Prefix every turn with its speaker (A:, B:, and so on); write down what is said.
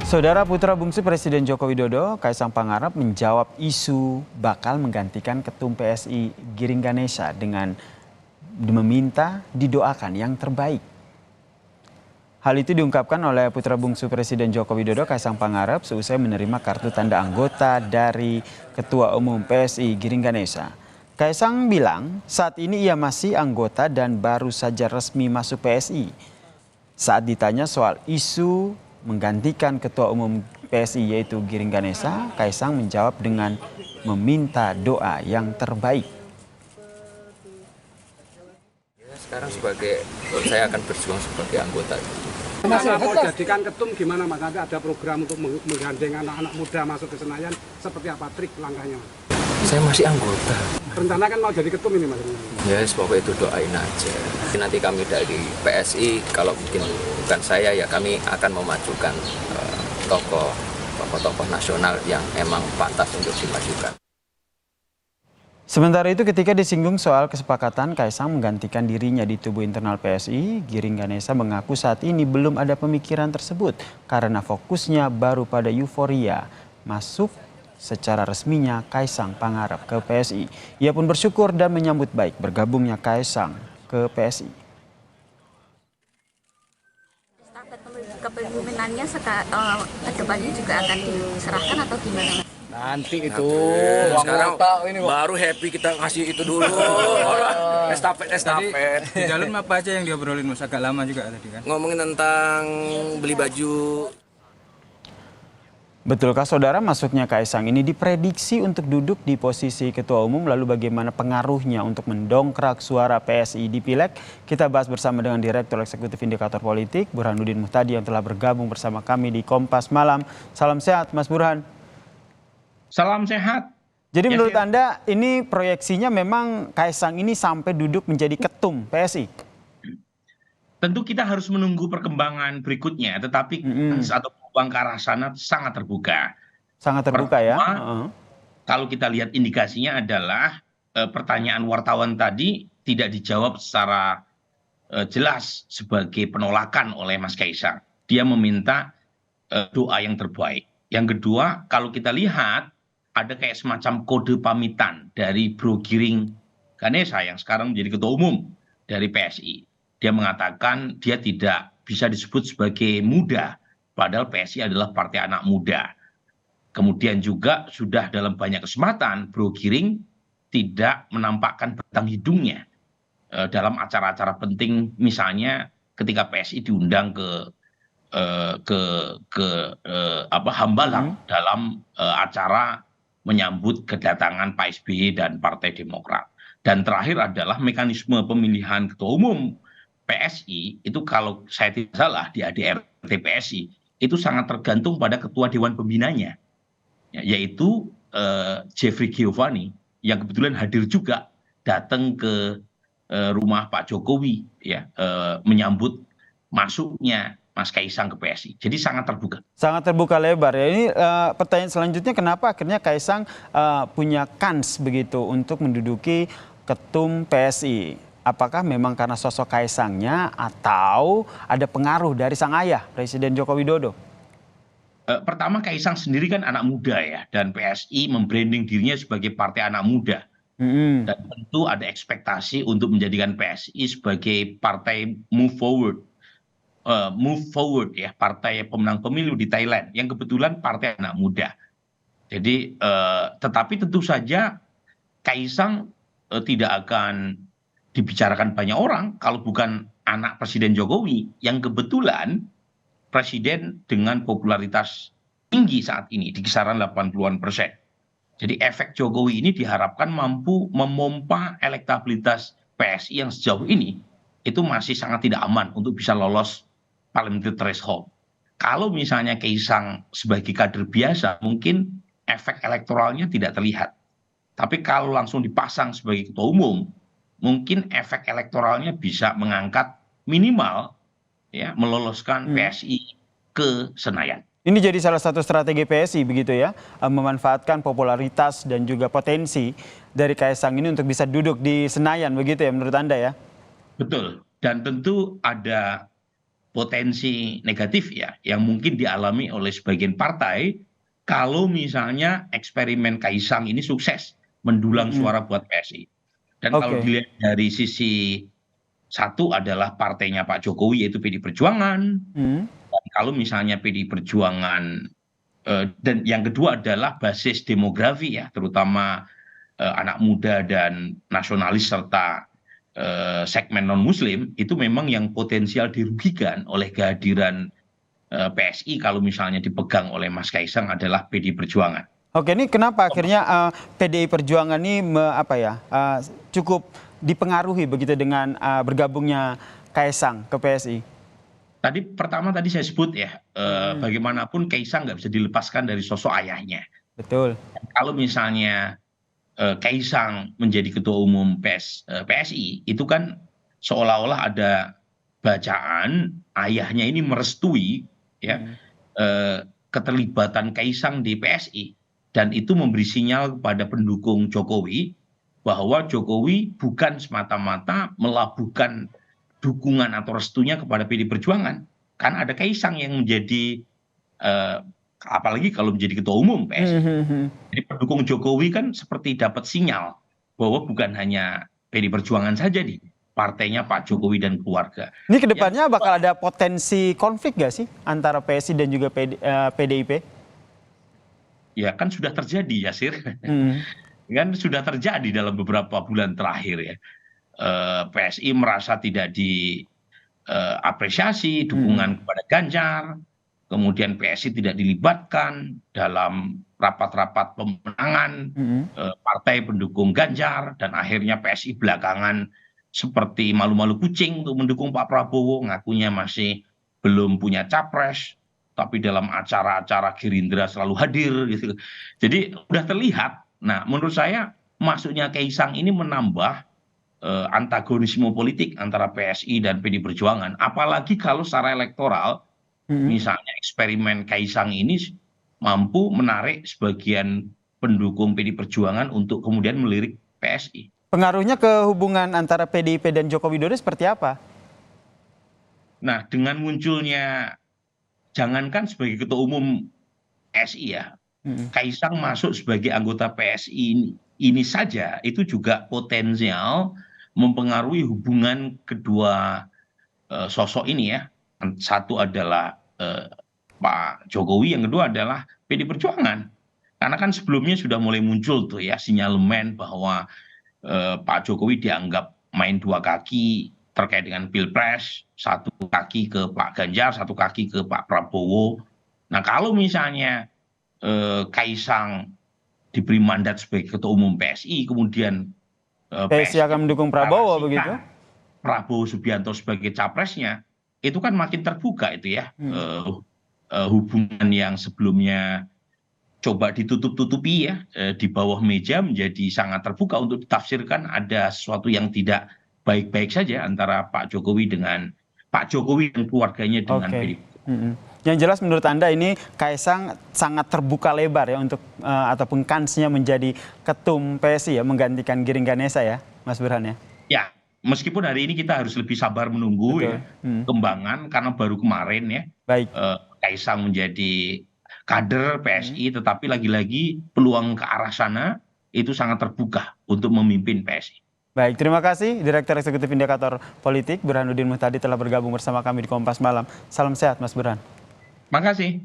A: Saudara putra bungsu Presiden Joko Widodo, Kaisang Pangarep menjawab isu bakal menggantikan Ketum PSI Giring Ganesha dengan meminta didoakan yang terbaik. Hal itu diungkapkan oleh putra bungsu Presiden Joko Widodo, Kaisang Pangarep, seusai menerima kartu tanda anggota dari Ketua Umum PSI Giring Ganesha. Kaisang bilang saat ini ia masih anggota dan baru saja resmi masuk PSI. Saat ditanya soal isu menggantikan Ketua Umum PSI yaitu Giring Ganesha, Kaisang menjawab dengan meminta doa yang terbaik.
B: Sekarang saya akan berjuang sebagai anggota.
C: Kalau mau jadikan ketum gimana Mas? Nanti ada program untuk menggandeng anak-anak muda masuk ke Senayan, seperti apa trik langkahnya?
B: Saya masih anggota.
C: Rencana kan mau jadi ketum ini Mas?
B: Ya, pokoknya itu doain aja. Nanti kami dari PSI, kalau mungkin bukan saya ya kami akan memajukan tokoh-tokoh nasional yang emang pantas untuk dimajukan.
A: Sementara itu ketika disinggung soal kesepakatan Kaisang menggantikan dirinya di tubuh internal PSI, Giring Ganesha mengaku saat ini belum ada pemikiran tersebut karena fokusnya baru pada euforia masuk secara resminya Kaisang Pangarep ke PSI. Ia pun bersyukur dan menyambut baik bergabungnya Kaisang ke PSI.
D: Kepemimpinannya ke depannya juga akan diserahkan atau gimana?
E: Nanti itu
B: sekarang baru happy kita ngasih itu dulu. estafet.
F: Di dalam apa aja yang diobrolin Mas? Agak lama juga tadi kan.
B: Ngomongin tentang beli baju.
A: Betulkah saudara masuknya Kaisang ini diprediksi untuk duduk di posisi Ketua Umum, lalu bagaimana pengaruhnya untuk mendongkrak suara PSI di Pileg? Kita bahas bersama dengan Direktur Eksekutif Indikator Politik Burhanuddin Muhtadi yang telah bergabung bersama kami di Kompas Malam. Salam sehat Mas Burhan.
E: salam sehat.
A: Jadi menurut Anda ini proyeksinya memang Kaisang ini sampai duduk menjadi ketum PSI?
E: Tentu kita harus menunggu perkembangan berikutnya, tetapi atau peluang ke arah sana sangat terbuka.
A: Sangat terbuka ya.
E: Kalau kita lihat indikasinya adalah pertanyaan wartawan tadi tidak dijawab secara jelas sebagai penolakan oleh Mas Kaisang. Dia meminta doa yang terbaik. Yang kedua, kalau kita lihat ada kayak semacam kode pamitan dari Bro Giring Ganesha yang sekarang menjadi ketua umum dari PSI. Dia mengatakan dia tidak bisa disebut sebagai muda, padahal PSI adalah partai anak muda. Kemudian juga sudah dalam banyak kesempatan Bro Giring tidak menampakkan batang hidungnya dalam acara-acara penting, misalnya ketika PSI diundang ke Hambalang dalam acara menyambut kedatangan Pak SBY dan Partai Demokrat. Dan terakhir adalah mekanisme pemilihan ketua umum PSI itu kalau saya tidak salah di ADRT PSI itu sangat tergantung pada ketua dewan pembinanya, yaitu Jeffrey Giovanni yang kebetulan hadir juga datang ke rumah Pak Jokowi ya menyambut masuknya Mas Kaisang ke PSI. Jadi sangat terbuka. Sangat
A: terbuka lebar ya. Ini pertanyaan selanjutnya, kenapa akhirnya Kaisang punya kans begitu untuk menduduki ketum PSI? Apakah memang karena sosok Kaisangnya atau ada pengaruh dari sang ayah Presiden Joko Widodo?
E: Pertama, Kaisang sendiri kan anak muda ya, dan PSI membranding dirinya sebagai partai anak muda. Dan tentu ada ekspektasi untuk menjadikan PSI sebagai partai move forward ya, partai pemenang pemilu di Thailand yang kebetulan partai anak muda. Jadi tetapi tentu saja Kaisang tidak akan dibicarakan banyak orang kalau bukan anak Presiden Jokowi yang kebetulan presiden dengan popularitas tinggi saat ini di kisaran 80-an%. Jadi efek Jokowi ini diharapkan mampu memompa elektabilitas PSI yang sejauh ini itu masih sangat tidak aman untuk bisa lolos parliamentary threshold. Kalau misalnya Kaisang sebagai kader biasa mungkin efek elektoralnya tidak terlihat. Tapi kalau langsung dipasang sebagai ketua umum, mungkin efek elektoralnya bisa mengangkat minimal ya meloloskan PSI ke Senayan.
A: Ini jadi salah satu strategi PSI begitu ya, memanfaatkan popularitas dan juga potensi dari Kaisang ini untuk bisa duduk di Senayan begitu ya menurut Anda ya?
E: Betul. Dan tentu ada potensi negatif ya yang mungkin dialami oleh sebagian partai kalau misalnya eksperimen Kaisang ini sukses mendulang suara buat PSI. Dan kalau
A: Oke.
E: dilihat dari sisi satu adalah partainya Pak Jokowi yaitu PDI Perjuangan.
A: Hmm.
E: Dan kalau misalnya PDI Perjuangan dan yang kedua adalah basis demografi ya, terutama anak muda dan nasionalis serta segmen non-Muslim itu memang yang potensial dirugikan oleh kehadiran PSI kalau misalnya dipegang oleh Mas Kaisang adalah PDI Perjuangan.
A: Oke, ini kenapa akhirnya PDI Perjuangan ini cukup dipengaruhi begitu dengan bergabungnya Kaisang ke PSI?
E: Pertama tadi saya sebut ya, bagaimanapun Kaisang nggak bisa dilepaskan dari sosok ayahnya.
A: Betul.
E: Kalau misalnya Kaisang menjadi ketua umum PSI, itu kan seolah-olah ada bacaan ayahnya ini merestui ya keterlibatan Kaisang di PSI, dan itu memberi sinyal kepada pendukung Jokowi bahwa Jokowi bukan semata-mata melabuhkan dukungan atau restunya kepada PDI Perjuangan, kan ada Kaisang yang menjadi apalagi kalau menjadi ketua umum PSI. Jadi pendukung Jokowi kan seperti dapat sinyal bahwa bukan hanya PDI Perjuangan saja nih, partainya Pak Jokowi dan keluarga.
A: Ini kedepannya bakal ada potensi konflik nggak sih antara PSI dan juga PDIP?
E: Ya kan sudah terjadi, Yasir. Kan sudah terjadi dalam beberapa bulan terakhir ya. PSI merasa tidak diapresiasi dukungan kepada Ganjar. Kemudian PSI tidak dilibatkan dalam rapat-rapat pemenangan partai pendukung Ganjar, dan akhirnya PSI belakangan seperti malu-malu kucing untuk mendukung Pak Prabowo, ngakunya masih belum punya capres, tapi dalam acara-acara Gerindra selalu hadir gitu. Jadi udah terlihat. Nah, menurut saya masuknya Kaisang ini menambah antagonisme politik antara PSI dan PDI Perjuangan, apalagi kalau secara elektoral misalnya eksperimen Kaisang ini mampu menarik sebagian pendukung PDI Perjuangan untuk kemudian melirik PSI.
A: Pengaruhnya ke hubungan antara PDIP dan Joko Widodo seperti apa?
E: Nah, dengan munculnya, jangankan sebagai ketua umum PSI ya, Kaisang masuk sebagai anggota PSI ini saja itu juga potensial mempengaruhi hubungan kedua sosok ini ya. Satu adalah Pak Jokowi, yang kedua adalah PDI Perjuangan. Karena kan sebelumnya sudah mulai muncul tuh ya sinyalemen bahwa Pak Jokowi dianggap main dua kaki terkait dengan Pilpres, satu kaki ke Pak Ganjar, satu kaki ke Pak Prabowo. Nah, kalau misalnya Kaisang diberi mandat sebagai ketua umum PSI, kemudian
A: PSI akan mendukung Prabowo begitu?
E: Prabowo Subianto sebagai capresnya, itu kan makin terbuka itu ya. Hubungan yang sebelumnya coba ditutup-tutupi ya di bawah meja menjadi sangat terbuka untuk ditafsirkan ada sesuatu yang tidak baik-baik saja antara Pak Jokowi dan keluarganya dengan PDIP.
A: Yang jelas menurut Anda ini Kaisang sangat terbuka lebar ya untuk ataupun kansnya menjadi ketum PSI ya, menggantikan Giring Ganesa ya, Mas Burhan ya?
E: Ya, meskipun hari ini kita harus lebih sabar menunggu ya kembangan, karena baru kemarin ya Kaisang menjadi kader PSI, tetapi lagi-lagi peluang ke arah sana itu sangat terbuka untuk memimpin PSI.
A: Baik, terima kasih Direktur Eksekutif Indikator Politik Burhanuddin Muhtadi telah bergabung bersama kami di Kompas Malam. Salam sehat Mas Burhan.
E: Makasih.